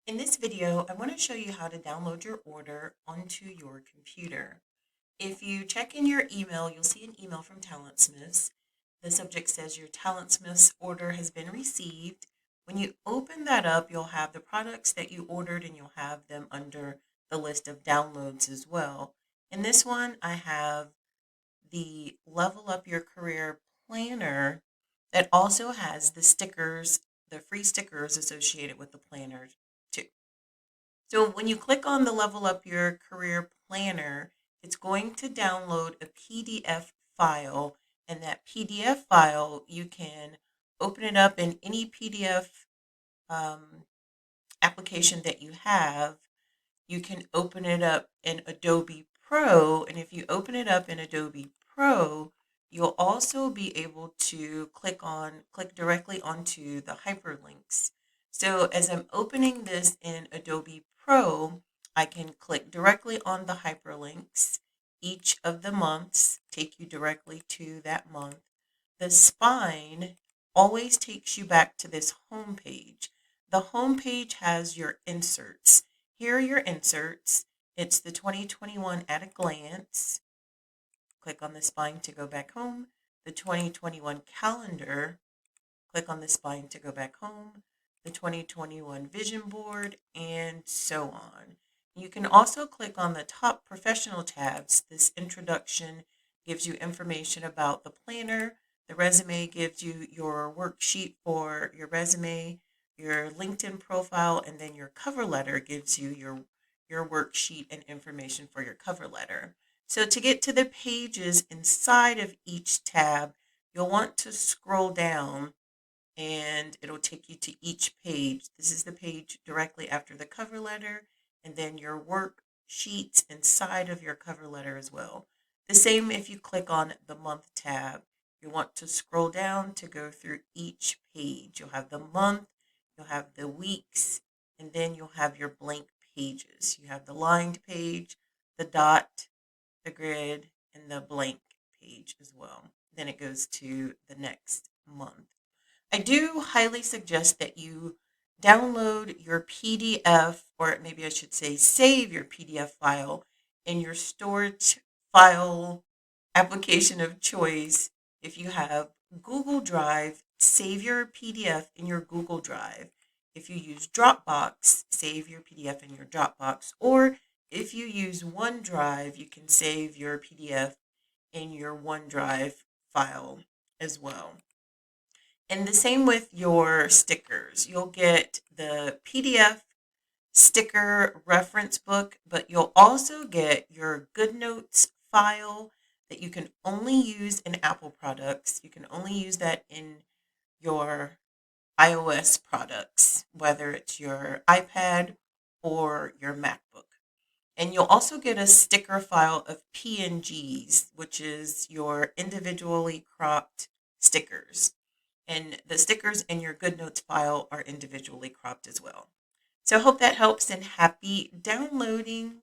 In this video, I want to show you how to download your order onto your computer. If you check in your email, you'll see an email from TalentSmiths. The subject says your TalentSmiths order has been received. When you open that up, you'll have the products that you ordered and you'll have them under the list of downloads as well. In this one, I have the Level Up Your Career Planner that also has the stickers, the free stickers associated with the planner too. So when you click on the Level Up Your Career Planner, it's going to download a PDF file, and that PDF file, you can open it up in any PDF um, application that you have. You can open it up in Adobe Pro, and if you open it up in Adobe Pro, you'll also be able to click directly onto the hyperlinks. So as I'm opening this in Adobe Pro, I can click directly on the hyperlinks. Each of the months take you directly to that month. The spine always takes you back to this home page. The home page has your inserts. Here are your inserts. It's the 2021 at a glance. Click on the spine to go back home. The 2021 calendar. Click on the spine to go back home. The 2021 vision board, and so on. You can also click on the top professional tabs. This introduction gives you information about the planner. The resume gives you your worksheet for your resume, your LinkedIn profile, and then your cover letter gives you your worksheet and information for your cover letter. So to get to the pages inside of each tab, you'll want to scroll down and it'll take you to each page. This is the page directly after the cover letter, and then your worksheets inside of your cover letter as well. The same if you click on the month tab. You want to scroll down to go through each page. You'll have the month, you'll have the weeks, and then you'll have your blank pages. You have the lined page, the dot, the grid, and the blank page as well. Then it goes to the next month. I do highly suggest that you download your PDF, or maybe I should say save your PDF file in your storage file application of choice. If you have Google Drive, save your PDF in your Google Drive. If you use Dropbox, save your PDF in your Dropbox. Or if you use OneDrive, you can save your PDF in your OneDrive file as well. And the same with your stickers. You'll get the PDF sticker reference book, but you'll also get your GoodNotes file that you can only use in Apple products. You can only use that in your iOS products, whether it's your iPad or your MacBook. And you'll also get a sticker file of PNGs, which is your individually cropped stickers. And the stickers in your GoodNotes file are individually cropped as well. So I hope that helps and happy downloading.